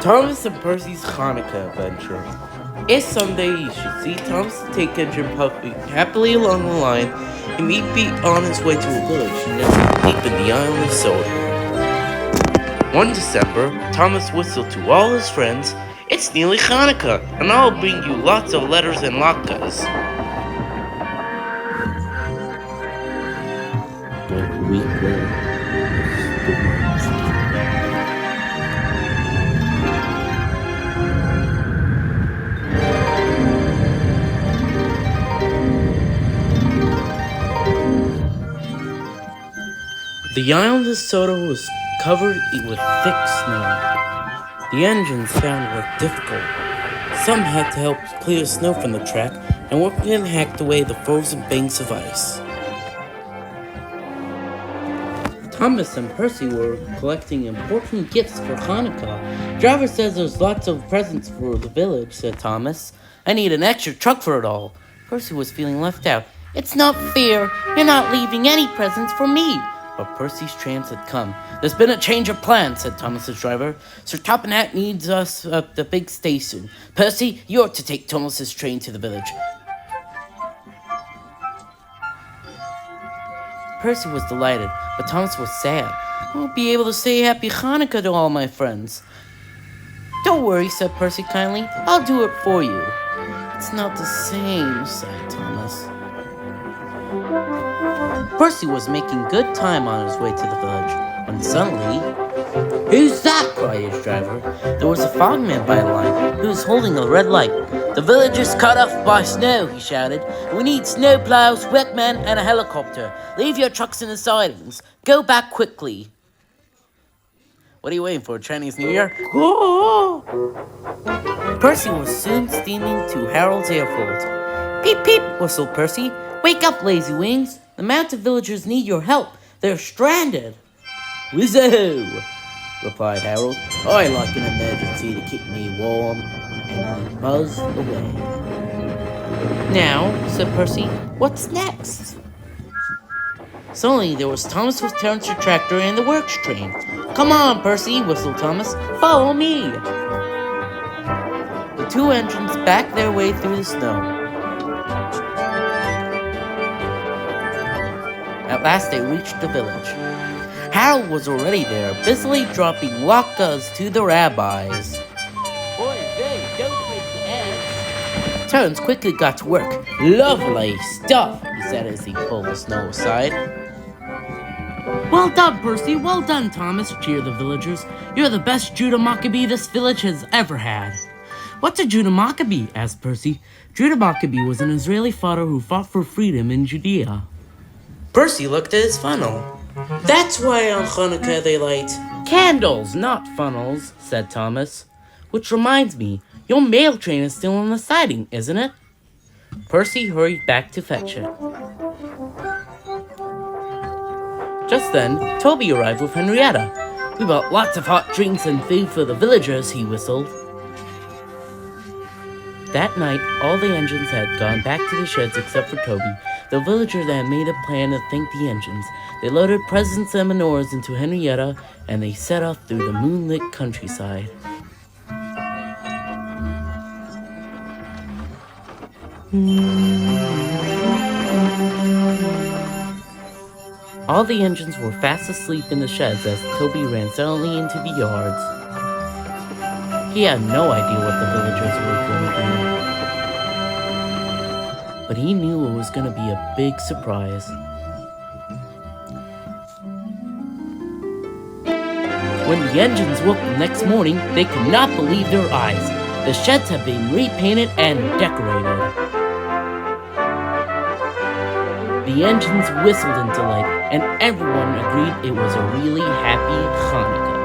Thomas and Percy's Chanukah adventure. It's Sunday. You should see Thomas the Tank Engine puffing happily along the line and meet Beat on his way to a village nestled deep in the island of Soda. One December, Thomas whistled to all his friends, "It's nearly Chanukah, and I'll bring you lots of letters and latkes." But a week later, the island of Soda was covered with thick snow. The engines found it difficult. Some had to help clear snow from the track, and workmen hacked away the frozen banks of ice. Thomas and Percy were collecting important gifts for Chanukah. "Driver says there's lots of presents for the village," said Thomas. "I need an extra truck for it all." Percy was feeling left out. "It's not fair. You're not leaving any presents for me." But Percy's chance had come. "There's been a change of plan," said Thomas's driver. "Sir Toppinat needs us at the big station. Percy, you're to take Thomas's train to the village." Percy was delighted, but Thomas was sad. "I won't be able to say Happy Chanukah to all my friends." "Don't worry," said Percy kindly. "I'll do it for you." "It's not the same," sighed Thomas. Percy was making good time on his way to the village, when suddenly... "Who's that?" cried his driver. There was a fogman by the line, who was holding a red light. "The village is cut off by snow," he shouted. "We need snowplows, workmen, and a helicopter. Leave your trucks in the sidings. Go back quickly." "What are you waiting for, Chinese New Year?" Percy was soon steaming to Harold's airfield. "Peep, peep," whistled Percy. "Wake up, lazy wings. The mountain villagers need your help. They're stranded." "Wizzo!" replied Harold. "I like an emergency to keep me warm." And he buzzed away. "Now," said Percy, "what's next?" Suddenly there was Thomas with Terrence's tractor and the works train. "Come on, Percy," whistled Thomas. "Follow me." The two engines backed their way through the snow. At last they reached the village. Harold was already there, busily dropping latkes to the rabbis. "Boy, don't break the eggs." Terrence quickly got to work. "Lovely stuff," he said as he pulled the snow aside. "Well done, Percy, well done, Thomas," cheered the villagers. "You're the best Judah Maccabee this village has ever had." "What's a Judah Maccabee?" asked Percy. Judah Maccabee was an Israeli fighter who fought for freedom in Judea. Percy looked at his funnel. "That's why on Chanukah they light candles, not funnels," said Thomas. "Which reminds me, your mail train is still on the siding, isn't it?" Percy hurried back to fetch it. Just then, Toby arrived with Henrietta. "We bought lots of hot drinks and food for the villagers," he whistled. That night, all the engines had gone back to the sheds except for Toby. The villagers had made a plan to thank the engines. They loaded presents and menorahs into Henrietta, and they set off through the moonlit countryside. All the engines were fast asleep in the sheds as Toby ran silently into the yards. He had no idea what the villagers were going to do, but he knew it was going to be a big surprise. When the engines woke the next morning, they could not believe their eyes. The sheds had been repainted and decorated. The engines whistled in delight, and everyone agreed it was a really happy Chanukah.